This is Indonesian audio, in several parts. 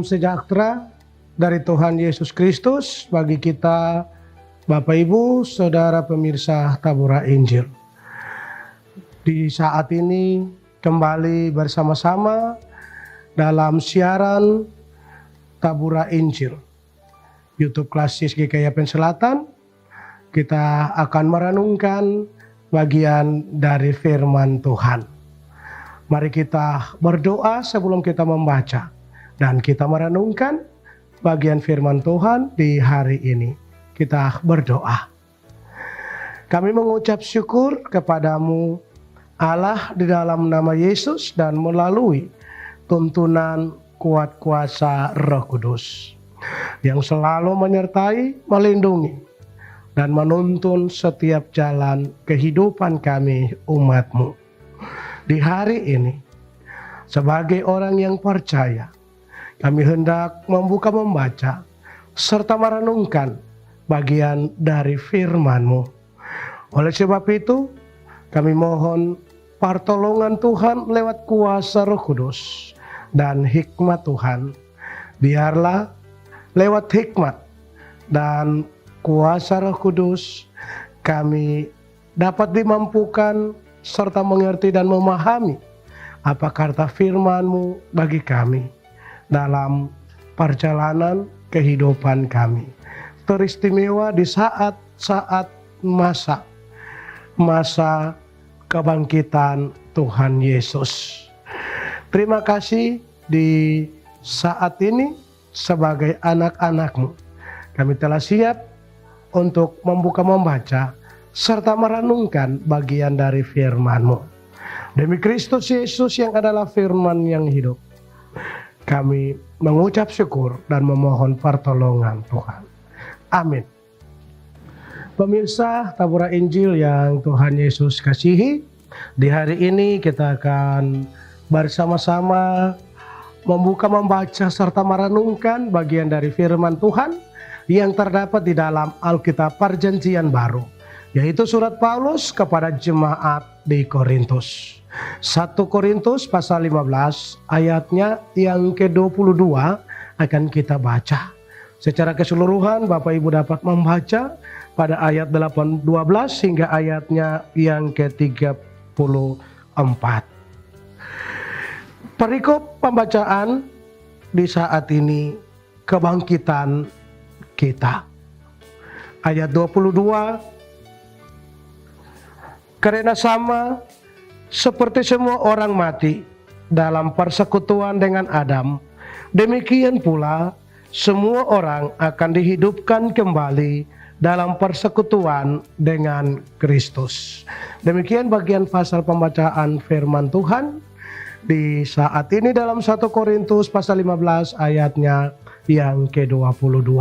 Salam sejahtera dari Tuhan Yesus Kristus bagi kita Bapak Ibu, Saudara pemirsa Tabura Injil. Di saat ini kembali bersama-sama dalam siaran Tabura Injil YouTube Klasis GKYP Selatan. Kita akan merenungkan bagian dari firman Tuhan. Mari kita berdoa sebelum kita membaca dan kita merenungkan bagian firman Tuhan di hari ini. Kita berdoa. Kami mengucap syukur kepadamu Allah di dalam nama Yesus dan melalui tuntunan kuat kuasa Roh Kudus yang selalu menyertai, melindungi dan menuntun setiap jalan kehidupan kami umat-Mu. Di hari ini, sebagai orang yang percaya, kami hendak membaca, serta merenungkan bagian dari firman-Mu. Oleh sebab itu, kami mohon pertolongan Tuhan lewat kuasa Roh Kudus dan hikmat Tuhan. Biarlah lewat hikmat dan kuasa Roh Kudus kami dapat dimampukan serta mengerti dan memahami apa kata firman-Mu bagi kami dalam perjalanan kehidupan kami. Teristimewa di saat-saat masa kebangkitan Tuhan Yesus. Terima kasih di saat ini sebagai anak-anak-Mu. Kami telah siap untuk membaca serta merenungkan bagian dari firman-Mu. Demi Kristus Yesus yang adalah firman yang hidup, kami mengucap syukur dan memohon pertolongan Tuhan. Amin. Pemirsa Tabura Injil yang Tuhan Yesus kasihi, di hari ini kita akan bersama-sama membaca serta merenungkan bagian dari firman Tuhan yang terdapat di dalam Alkitab Perjanjian Baru, yaitu surat Paulus kepada jemaat di Korintus. 1 Korintus pasal 15 ayatnya yang ke-22 akan kita baca. Secara keseluruhan Bapak Ibu dapat membaca pada ayat 12 hingga ayatnya yang ke-34. Perikop pembacaan di saat ini kebangkitan kita. Ayat 22, karena sama seperti semua orang mati dalam persekutuan dengan Adam, demikian pula semua orang akan dihidupkan kembali dalam persekutuan dengan Kristus. Demikian bagian pasal pembacaan firman Tuhan di saat ini dalam 1 Korintus pasal 15 ayatnya yang ke-22.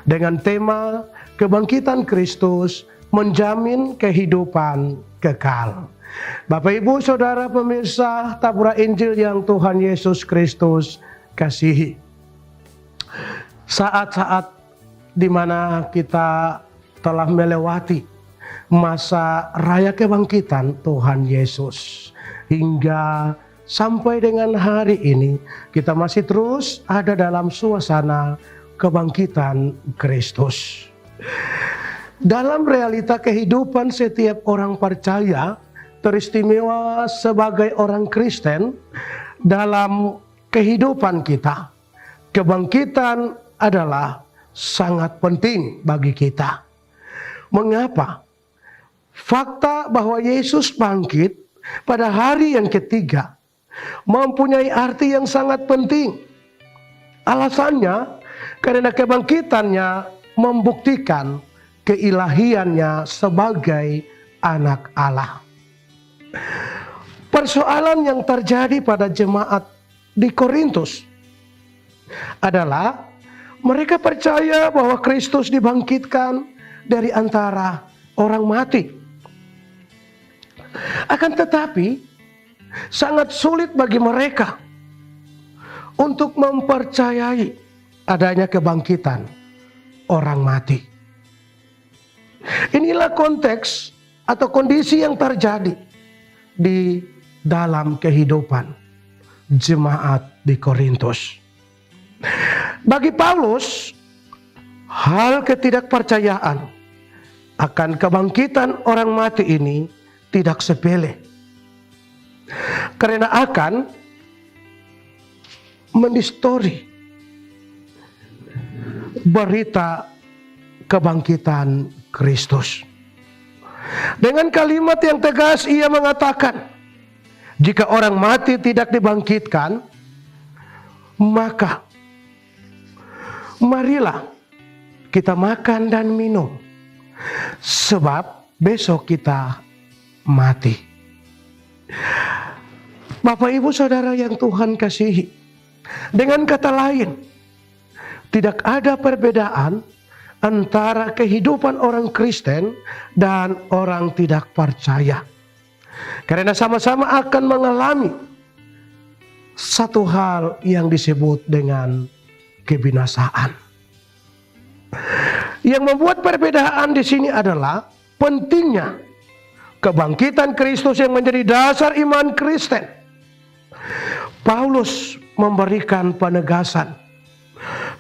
Dengan tema kebangkitan Kristus menjamin kehidupan kekal. Bapak Ibu Saudara pemirsa Tabura Injil yang Tuhan Yesus Kristus kasihi. Saat-saat di mana kita telah melewati masa raya kebangkitan Tuhan Yesus hingga sampai dengan hari ini, kita masih terus ada dalam suasana kebangkitan Kristus. Dalam realita kehidupan setiap orang percaya, teristimewa sebagai orang Kristen dalam kehidupan kita, kebangkitan adalah sangat penting bagi kita. Mengapa? Fakta bahwa Yesus bangkit pada hari yang ketiga mempunyai arti yang sangat penting. Alasannya karena kebangkitannya membuktikan keilahiannya sebagai anak Allah. Persoalan yang terjadi pada jemaat di Korintus adalah mereka percaya bahwa Kristus dibangkitkan dari antara orang mati. Akan tetapi sangat sulit bagi mereka untuk mempercayai adanya kebangkitan orang mati. Inilah konteks atau kondisi yang terjadi di dalam kehidupan jemaat di Korintus. Bagi Paulus, hal ketidakpercayaan akan kebangkitan orang mati ini tidak sepele, karena akan mendistori berita kebangkitan Kristus. Dengan kalimat yang tegas ia mengatakan, jika orang mati tidak dibangkitkan, maka marilah kita makan dan minum, sebab besok kita mati. Bapak Ibu Saudara yang Tuhan kasihi, dengan kata lain, tidak ada perbedaan antara kehidupan orang Kristen dan orang tidak percaya, karena sama-sama akan mengalami satu hal yang disebut dengan kebinasaan. Yang membuat perbedaan di sini adalah pentingnya kebangkitan Kristus yang menjadi dasar iman Kristen. Paulus memberikan penegasan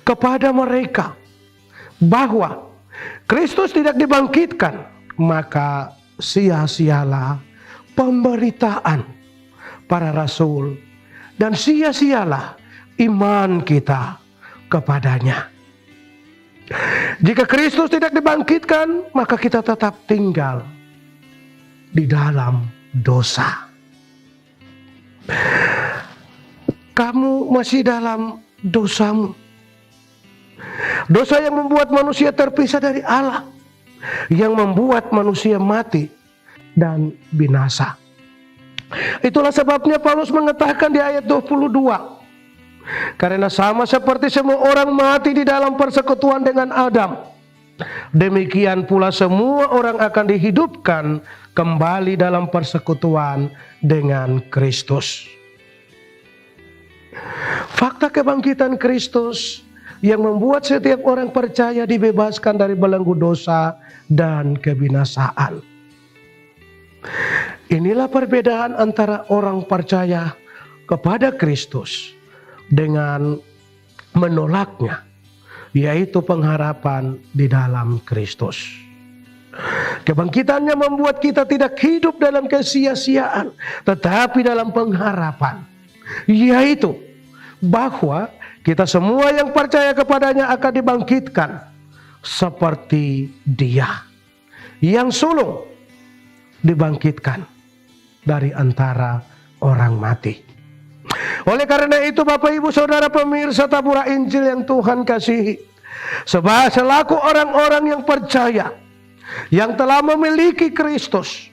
kepada mereka bahwa Kristus tidak dibangkitkan, maka sia-sialah pemberitaan para rasul dan sia-sialah iman kita kepadanya. Jika Kristus tidak dibangkitkan, maka kita tetap tinggal di dalam dosa. Kamu masih dalam dosamu. Dosa yang membuat manusia terpisah dari Allah, yang membuat manusia mati dan binasa. Itulah sebabnya Paulus mengatakan di ayat 22, karena sama seperti semua orang mati di dalam persekutuan dengan Adam, demikian pula semua orang akan dihidupkan kembali dalam persekutuan dengan Kristus. Fakta kebangkitan Kristus yang membuat setiap orang percaya dibebaskan dari belenggu dosa dan kebinasaan. Inilah perbedaan antara orang percaya kepada Kristus dengan menolaknya, yaitu pengharapan di dalam Kristus. Kebangkitannya membuat kita tidak hidup dalam kesia-siaan, tetapi dalam pengharapan, yaitu bahwa kita semua yang percaya kepadanya akan dibangkitkan seperti Dia yang sulung dibangkitkan dari antara orang mati. Oleh karena itu Bapak Ibu Saudara pemirsa tabura Injil yang Tuhan kasihi, selaku orang-orang yang percaya, yang telah memiliki Kristus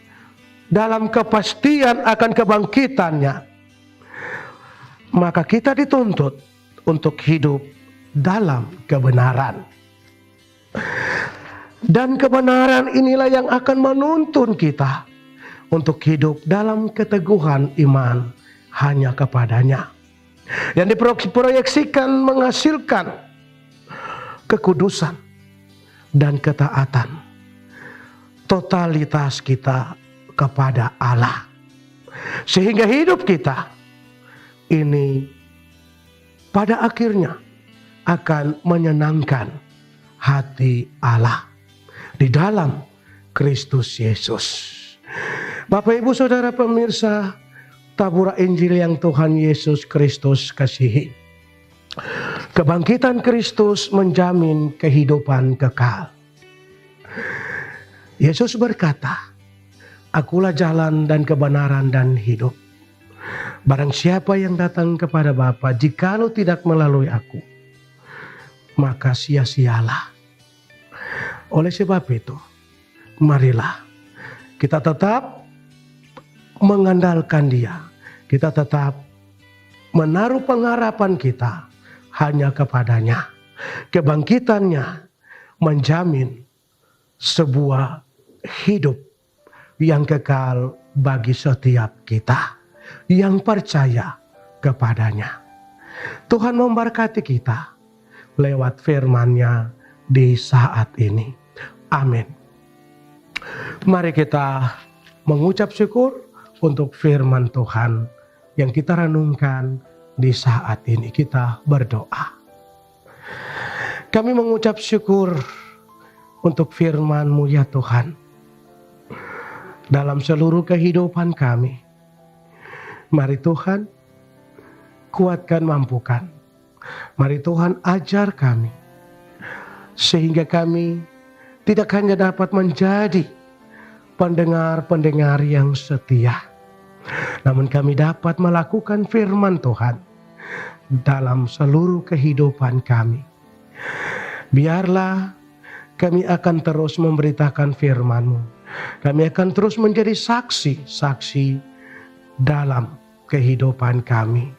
dalam kepastian akan kebangkitannya, maka kita dituntut untuk hidup dalam kebenaran. Dan kebenaran inilah yang akan menuntun kita untuk hidup dalam keteguhan iman hanya kepadanya, yang diproyeksikan menghasilkan kekudusan dan ketaatan, totalitas kita kepada Allah, sehingga hidup kita ini pada akhirnya akan menyenangkan hati Allah di dalam Kristus Yesus. Bapak Ibu Saudara pemirsa tabura Injil yang Tuhan Yesus Kristus kasihi, kebangkitan Kristus menjamin kehidupan kekal. Yesus berkata, "Akulah jalan dan kebenaran dan hidup. Barang siapa yang datang kepada Bapa, jikalau tidak melalui aku, maka sia-sialah." Oleh sebab itu, marilah kita tetap mengandalkan Dia. Kita tetap menaruh pengharapan kita hanya kepadanya. Kebangkitannya menjamin sebuah hidup yang kekal bagi setiap kita yang percaya kepadanya. Tuhan memberkati kita lewat firman-Nya di saat ini. Amin. Mari kita mengucap syukur untuk firman Tuhan yang kita renungkan di saat ini. Kita berdoa. Kami mengucap syukur untuk firman-Mu ya Tuhan. Dalam seluruh kehidupan kami. Mari Tuhan, kuatkan, mampukan. Mari Tuhan ajar kami. Sehingga kami tidak hanya dapat menjadi pendengar-pendengar yang setia. Namun kami dapat melakukan firman Tuhan dalam seluruh kehidupan kami. Biarlah kami akan terus memberitakan firman-Mu. Kami akan terus menjadi saksi-saksi dalam kehidupan kami.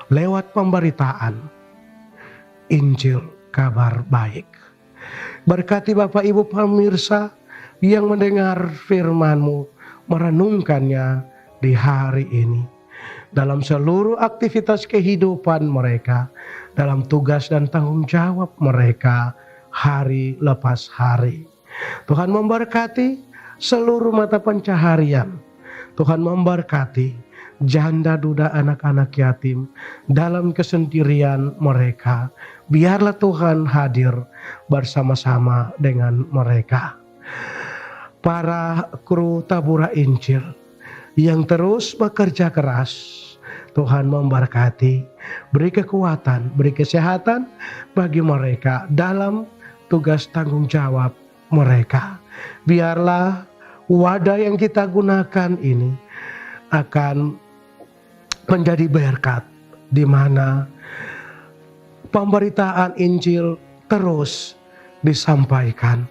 Lewat pemberitaan Injil kabar baik. Berkati Bapak Ibu pemirsa yang mendengar firman-Mu, merenungkannya di hari ini. Dalam seluruh aktivitas kehidupan mereka, dalam tugas dan tanggung jawab mereka hari lepas hari. Tuhan memberkati seluruh mata pencaharian. Tuhan memberkati janda duda anak-anak yatim dalam kesendirian mereka. Biarlah Tuhan hadir bersama-sama dengan mereka. Para kru Tabura Injil yang terus bekerja keras, Tuhan memberkati, beri kekuatan, beri kesehatan bagi mereka dalam tugas tanggung jawab mereka. Biarlah wadah yang kita gunakan ini akan menjadi berkat, di mana pemberitaan Injil terus disampaikan.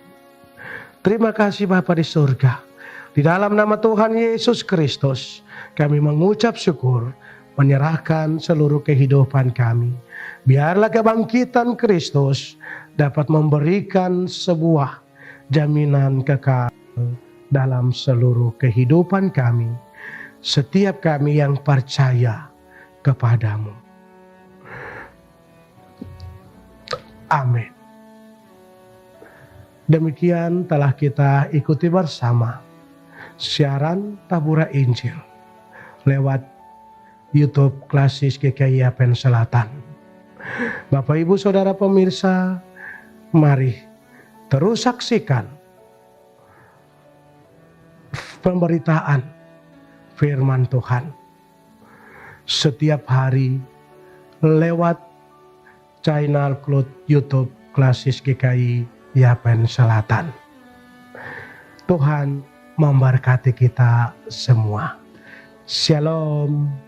Terima kasih Bapa di surga. Di dalam nama Tuhan Yesus Kristus, kami mengucap syukur, menyerahkan seluruh kehidupan kami. Biarlah kebangkitan Kristus dapat memberikan sebuah jaminan kekal dalam seluruh kehidupan kami. Setiap kami yang percaya kepada-Mu. Amin. Demikian telah kita ikuti bersama siaran Tabura Injil lewat YouTube Klasis GKI Yapen Selatan. Bapak Ibu Saudara pemirsa, mari terus saksikan pemberitaan firman Tuhan setiap hari lewat channel YouTube Klasis GKI Yapen Selatan. Tuhan memberkati kita semua. Shalom.